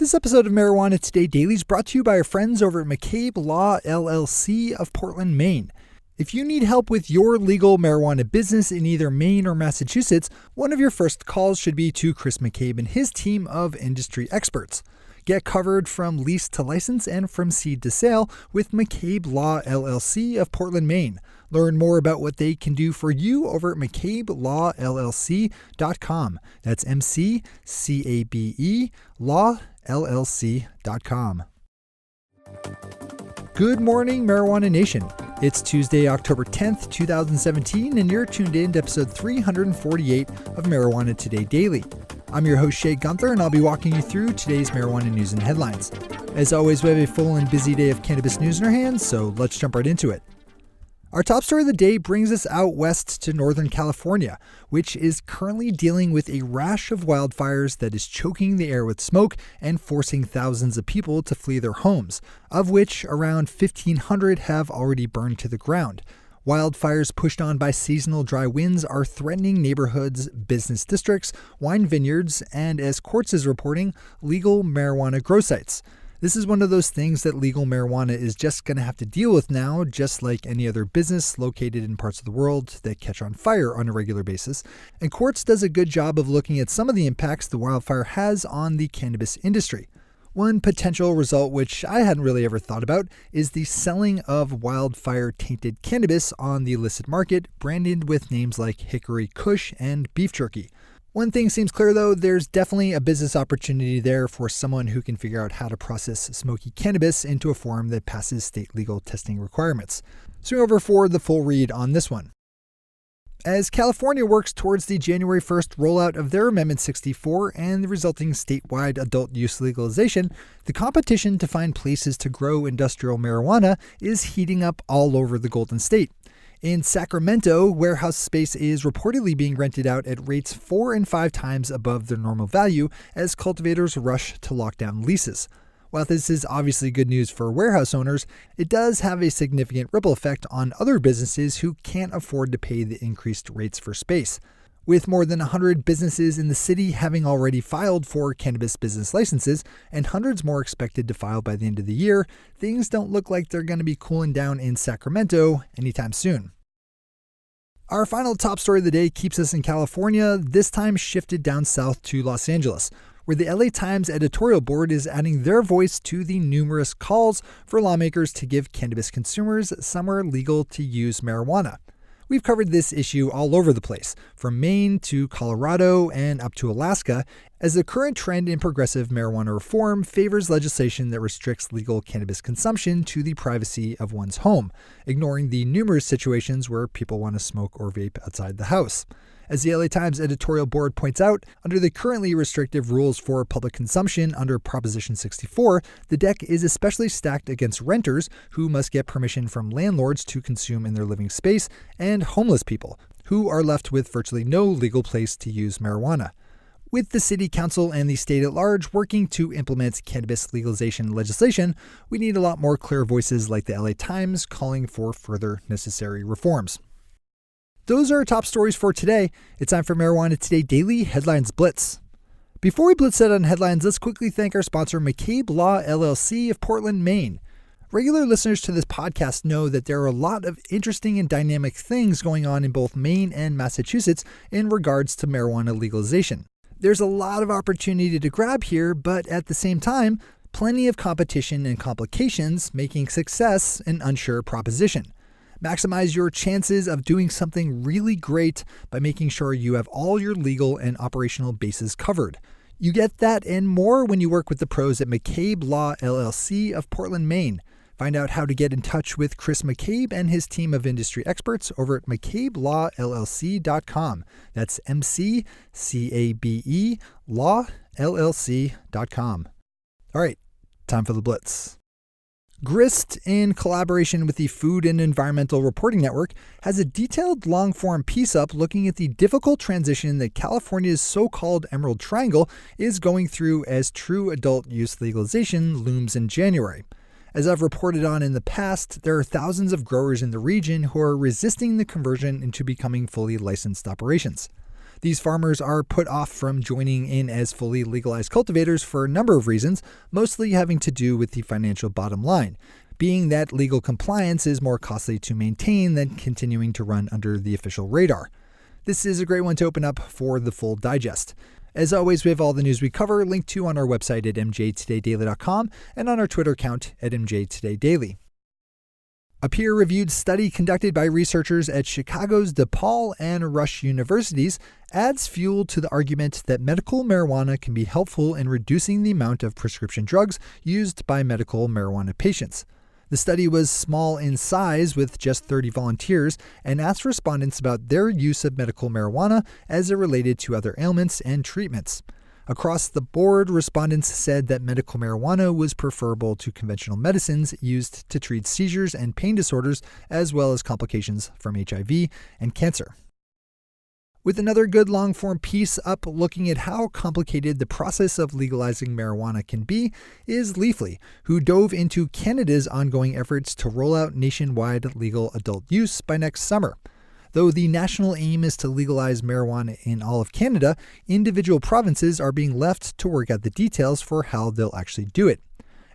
This episode of Marijuana Today Daily is brought to you by our friends over at McCabe Law LLC of Portland, Maine. If you need help with your legal marijuana business in either Maine or Massachusetts, one of your first calls should be to Chris McCabe and his team of industry experts. Get covered from lease to license and from seed to sale with McCabe Law LLC of Portland, Maine. Learn more about what they can do for you over at McCabeLawLLC.com. That's MCCABE LawLLC.com. Good morning, Marijuana Nation. It's Tuesday, October 10th, 2017, and you're tuned in to episode 348 of Marijuana Today Daily. I'm your host, Shay Gunther, and I'll be walking you through today's marijuana news and headlines. As always, we have a full and busy day of cannabis news in our hands, so let's jump right into it. Our top story of the day brings us out west to Northern California, which is currently dealing with a rash of wildfires that is choking the air with smoke and forcing thousands of people to flee their homes, of which around 1,500 have already burned to the ground. Wildfires pushed on by seasonal dry winds are threatening neighborhoods, business districts, wine vineyards, and, as Quartz is reporting, legal marijuana grow sites. This is one of those things that legal marijuana is just going to have to deal with now, just like any other business located in parts of the world that catch on fire on a regular basis. And Quartz does a good job of looking at some of the impacts the wildfire has on the cannabis industry. One potential result, which I hadn't really ever thought about, is the selling of wildfire-tainted cannabis on the illicit market, branded with names like Hickory Kush and beef jerky. One thing seems clear, though, there's definitely a business opportunity there for someone who can figure out how to process smoky cannabis into a form that passes state legal testing requirements. Swing over for the full read on this one. As California works towards the January 1st rollout of their Amendment 64 and the resulting statewide adult use legalization, the competition to find places to grow industrial marijuana is heating up all over the Golden State. In Sacramento, warehouse space is reportedly being rented out at rates 4 and 5 times above their normal value as cultivators rush to lock down leases. While this is obviously good news for warehouse owners, it does have a significant ripple effect on other businesses who can't afford to pay the increased rates for space. With more than 100 businesses in the city having already filed for cannabis business licenses and hundreds more expected to file by the end of the year, things don't look like they're going to be cooling down in Sacramento anytime soon. Our final top story of the day keeps us in California, this time shifted down south to Los Angeles, where the LA Times editorial board is adding their voice to the numerous calls for lawmakers to give cannabis consumers somewhere legal to use marijuana. We've covered this issue all over the place, from Maine to Colorado and up to Alaska, as the current trend in progressive marijuana reform favors legislation that restricts legal cannabis consumption to the privacy of one's home, ignoring the numerous situations where people want to smoke or vape outside the house. As the LA Times editorial board points out, under the currently restrictive rules for public consumption under Proposition 64, the deck is especially stacked against renters who must get permission from landlords to consume in their living space, and homeless people, who are left with virtually no legal place to use marijuana. With the city council and the state at large working to implement cannabis legalization legislation, we need a lot more clear voices like the LA Times calling for further necessary reforms. Those are our top stories for today. It's time for Marijuana Today Daily Headlines Blitz. Before we blitz out on headlines, let's quickly thank our sponsor, McCabe Law LLC of Portland, Maine. Regular listeners to this podcast know that there are a lot of interesting and dynamic things going on in both Maine and Massachusetts in regards to marijuana legalization. There's a lot of opportunity to grab here, but at the same time, plenty of competition and complications, making success an unsure proposition. Maximize your chances of doing something really great by making sure you have all your legal and operational bases covered. You get that and more when you work with the pros at McCabe Law LLC of Portland, Maine. Find out how to get in touch with Chris McCabe and his team of industry experts over at McCabeLawLLC.com. That's MCCABE LawLLC.com. All right, time for the Blitz. Grist, in collaboration with the Food and Environmental Reporting Network, has a detailed long-form piece up looking at the difficult transition that California's so-called Emerald Triangle is going through as true adult use legalization looms in January. As I've reported on in the past, there are thousands of growers in the region who are resisting the conversion into becoming fully licensed operations. These farmers are put off from joining in as fully legalized cultivators for a number of reasons, mostly having to do with the financial bottom line, being that legal compliance is more costly to maintain than continuing to run under the official radar. This is a great one to open up for the full digest. As always, we have all the news we cover linked to on our website at mjtodaydaily.com and on our Twitter account at mjtodaydaily. A peer-reviewed study conducted by researchers at Chicago's DePaul and Rush universities adds fuel to the argument that medical marijuana can be helpful in reducing the amount of prescription drugs used by medical marijuana patients. The study was small in size with just 30 volunteers and asked respondents about their use of medical marijuana as it related to other ailments and treatments. Across the board, respondents said that medical marijuana was preferable to conventional medicines used to treat seizures and pain disorders, as well as complications from HIV and cancer. With another good long-form piece up looking at how complicated the process of legalizing marijuana can be is Leafly, who dove into Canada's ongoing efforts to roll out nationwide legal adult use by next summer. Though the national aim is to legalize marijuana in all of Canada, individual provinces are being left to work out the details for how they'll actually do it.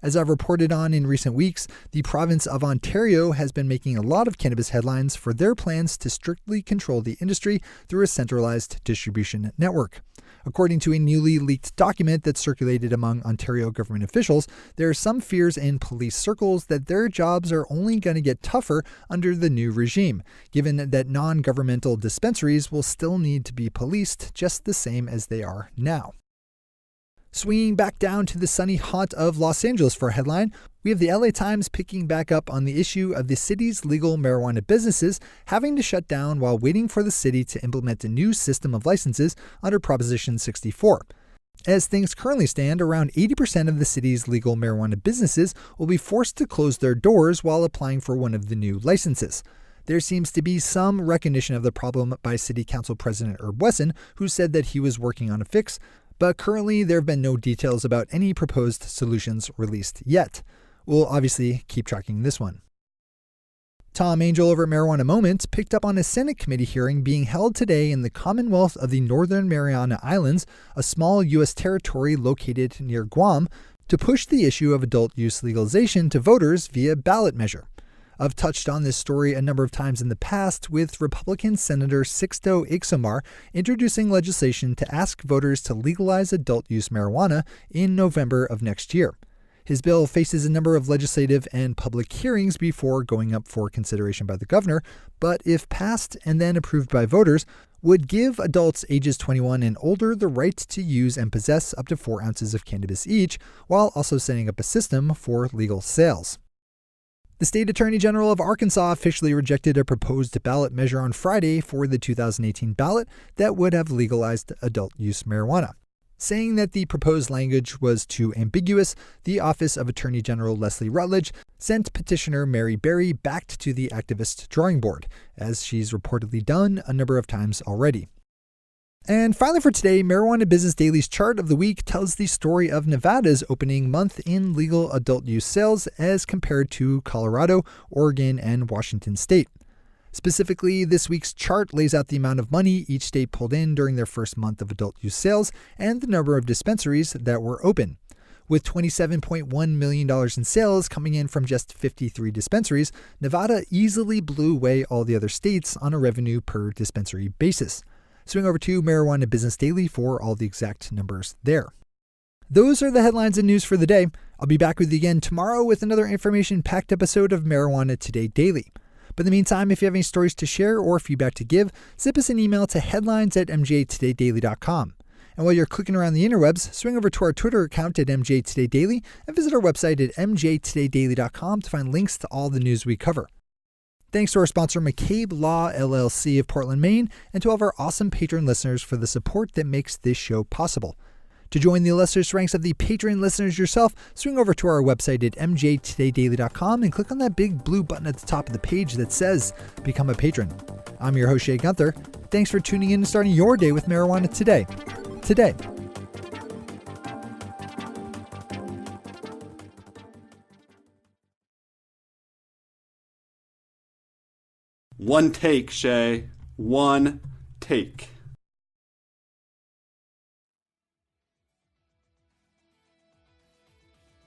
As I've reported on in recent weeks, the province of Ontario has been making a lot of cannabis headlines for their plans to strictly control the industry through a centralized distribution network. According to a newly leaked document that circulated among Ontario government officials, there are some fears in police circles that their jobs are only going to get tougher under the new regime, given that non-governmental dispensaries will still need to be policed just the same as they are now. Swinging back down to the sunny haunt of Los Angeles for a headline, we have the LA Times picking back up on the issue of the city's legal marijuana businesses having to shut down while waiting for the city to implement a new system of licenses under Proposition 64. As things currently stand, around 80% of the city's legal marijuana businesses will be forced to close their doors while applying for one of the new licenses. There seems to be some recognition of the problem by City Council President Herb Wesson, who said that he was working on a fix, but currently there have been no details about any proposed solutions released yet. We'll obviously keep tracking this one. Tom Angel over at Marijuana Moment picked up on a Senate committee hearing being held today in the Commonwealth of the Northern Mariana Islands, a small U.S. territory located near Guam, to push the issue of adult use legalization to voters via ballot measure. I've touched on this story a number of times in the past, with Republican Senator Sixto Ixomar introducing legislation to ask voters to legalize adult use marijuana in November of next year. His bill faces a number of legislative and public hearings before going up for consideration by the governor, but if passed and then approved by voters, would give adults ages 21 and older the right to use and possess up to 4 ounces of cannabis each, while also setting up a system for legal sales. The State Attorney General of Arkansas officially rejected a proposed ballot measure on Friday for the 2018 ballot that would have legalized adult use marijuana. Saying that the proposed language was too ambiguous, the Office of Attorney General Leslie Rutledge sent petitioner Mary Berry back to the activist drawing board, as she's reportedly done a number of times already. And finally for today, Marijuana Business Daily's chart of the week tells the story of Nevada's opening month in legal adult use sales as compared to Colorado, Oregon, and Washington state. Specifically, this week's chart lays out the amount of money each state pulled in during their first month of adult use sales and the number of dispensaries that were open. With $27.1 million in sales coming in from just 53 dispensaries, Nevada easily blew away all the other states on a revenue per dispensary basis. Swing over to Marijuana Business Daily for all the exact numbers there. Those are the headlines and news for the day. I'll be back with you again tomorrow with another information-packed episode of Marijuana Today Daily. But in the meantime, if you have any stories to share or feedback to give, zip us an email to headlines@mjtodaydaily.com. And while you're clicking around the interwebs, swing over to our Twitter account at mjtodaydaily and visit our website at mjtodaydaily.com to find links to all the news we cover. Thanks to our sponsor, McCabe Law, LLC of Portland, Maine, and to all of our awesome patron listeners for the support that makes this show possible. To join the illustrious ranks of the patron listeners yourself, swing over to our website at mjtodaydaily.com and click on that big blue button at the top of the page that says Become a Patron. I'm your host, Shay Gunther. Thanks for tuning in and starting your day with marijuana today. One take, Shay. One take.